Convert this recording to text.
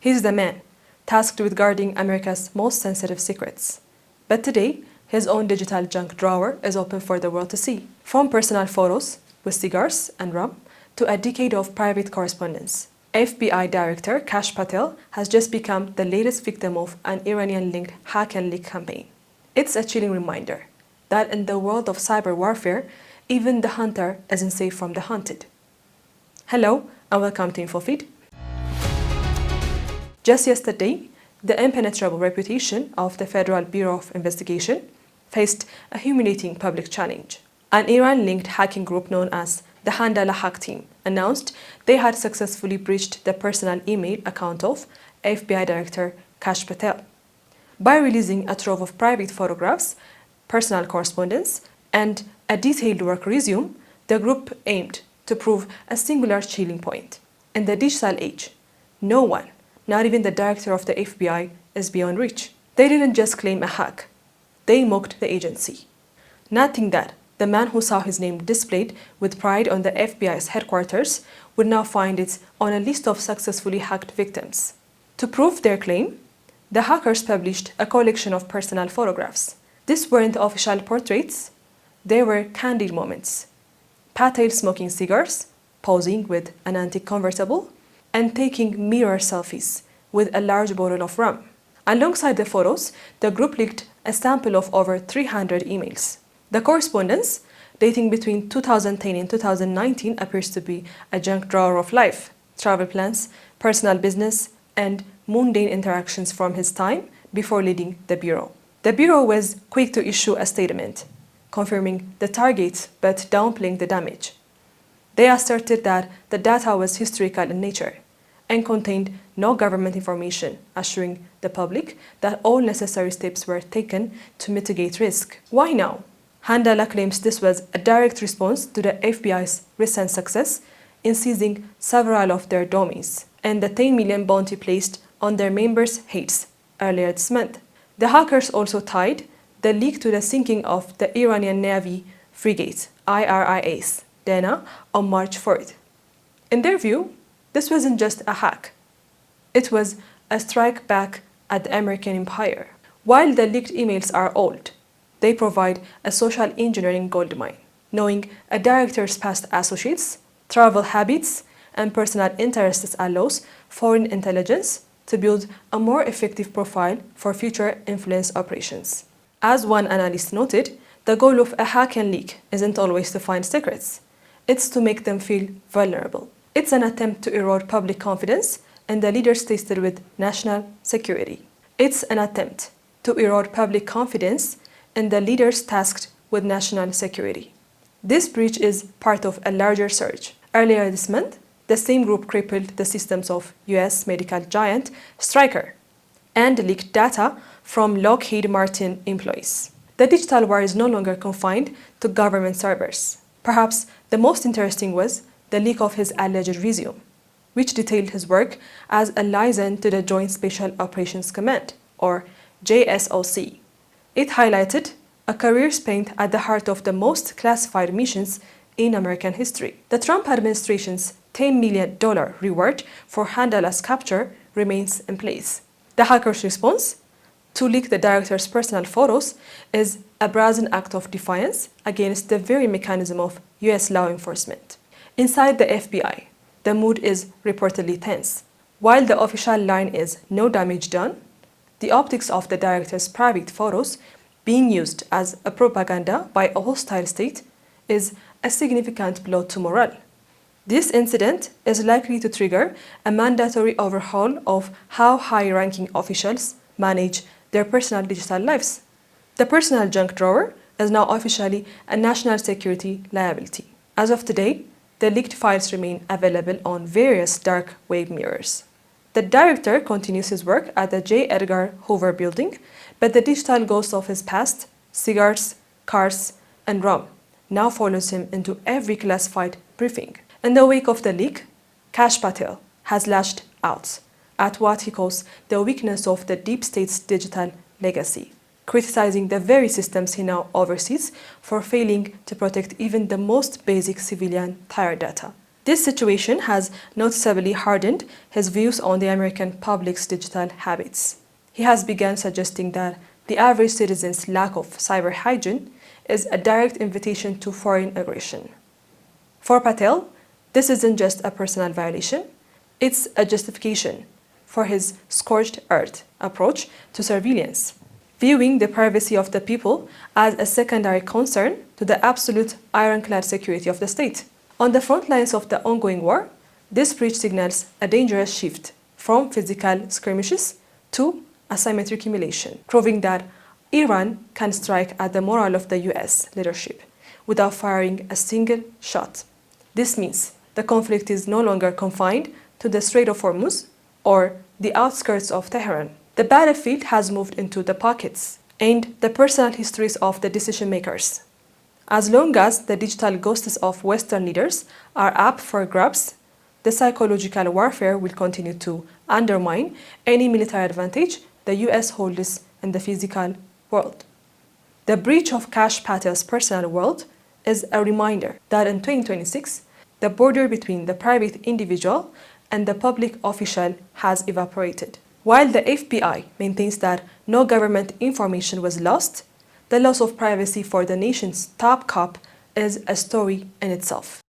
He's the man tasked with guarding America's most sensitive secrets. But today, his own digital junk drawer is open for the world to see. From personal photos with cigars and rum to a decade of private correspondence. FBI Director Kash Patel has just become the latest victim of an Iranian-linked hack and leak campaign. It's a chilling reminder that in the world of cyber warfare, even the hunter isn't safe from the hunted. Hello and welcome to Infofeed. Just yesterday, the impenetrable reputation of the Federal Bureau of Investigation faced a humiliating public challenge. An Iran-linked hacking group known as the Handala Hack Team announced they had successfully breached the personal email account of FBI Director Kash Patel by releasing a trove of private photographs, personal correspondence, and a detailed work resume. The group aimed to prove a singular chilling point. In the digital age, no one, not even the director of the FBI, is beyond reach. They didn't just claim a hack, they mocked the agency. Noting that the man who saw his name displayed with pride on the FBI's headquarters would now find it on a list of successfully hacked victims. To prove their claim, the hackers published a collection of personal photographs. These weren't official portraits, they were candid moments. Patel smoking cigars, posing with an antique convertible, and taking mirror selfies with a large bottle of rum. Alongside the photos, the group leaked a sample of over 300 emails. The correspondence, dating between 2010 and 2019, appears to be a junk drawer of life, travel plans, personal business, and mundane interactions from his time before leading the Bureau. The Bureau was quick to issue a statement, confirming the target but downplaying the damage. They asserted that the data was historical in nature and contained no government information, assuring the public that all necessary steps were taken to mitigate risk. Why now? Handala claims this was a direct response to the FBI's recent success in seizing several of their domains and the 10 million bounty placed on their members' heads earlier this month. The hackers also tied the leak to the sinking of the Iranian Navy frigate IRIS Dana on March 4th. In their view, this wasn't just a hack. It was a strike back at the American empire. While the leaked emails are old, they provide a social engineering goldmine. Knowing a director's past associates, travel habits, and personal interests allows foreign intelligence to build a more effective profile for future influence operations. As one analyst noted, the goal of a hack and leak isn't always to find secrets. It's to make them feel vulnerable. It's an attempt to erode public confidence in the leaders tasked with national security. It's an attempt to erode public confidence in the leaders tasked with national security. This breach is part of a larger surge. Earlier this month, the same group crippled the systems of US medical giant Stryker and leaked data from Lockheed Martin employees. The digital war is no longer confined to government servers. Perhaps the most interesting was the leak of his alleged resume, which detailed his work as a liaison to the Joint Special Operations Command, or JSOC. It highlighted a career spent at the heart of the most classified missions in American history. The Trump administration's $10 million reward for Handala's capture remains in place. The hackers' response to leak the director's personal photos is a brazen act of defiance against the very mechanism of US law enforcement. Inside the FBI, the mood is reportedly tense. While the official line is no damage done, the optics of the director's private photos being used as a propaganda by a hostile state is a significant blow to morale. This incident is likely to trigger a mandatory overhaul of how high-ranking officials manage their personal digital lives. The personal junk drawer is now officially a national security liability. As of today, the leaked files remain available on various dark web mirrors. The director continues his work at the J. Edgar Hoover building, but the digital ghost of his past, cigars, cars, and rum, now follows him into every classified briefing. In the wake of the leak, Kash Patel has lashed out at what he calls the weakness of the deep state's digital legacy, criticizing the very systems he now oversees for failing to protect even the most basic civilian tire data. This situation has noticeably hardened his views on the American public's digital habits. He has begun suggesting that the average citizen's lack of cyber hygiene is a direct invitation to foreign aggression. For Patel, this isn't just a personal violation, it's a justification for his scorched earth approach to surveillance, viewing the privacy of the people as a secondary concern to the absolute ironclad security of the state. On the front lines of the ongoing war, this breach signals a dangerous shift from physical skirmishes to asymmetric emulation, proving that Iran can strike at the morale of the US leadership without firing a single shot. This means the conflict is no longer confined to the Strait of Hormuz or the outskirts of Tehran. The battlefield has moved into the pockets and the personal histories of the decision makers. As long as the digital ghosts of Western leaders are up for grabs, the psychological warfare will continue to undermine any military advantage the US holds in the physical world. The breach of Kash Patel's personal world is a reminder that in 2026, the border between the private individual and the public official has evaporated. While the FBI maintains that no government information was lost, the loss of privacy for the nation's top cop is a story in itself.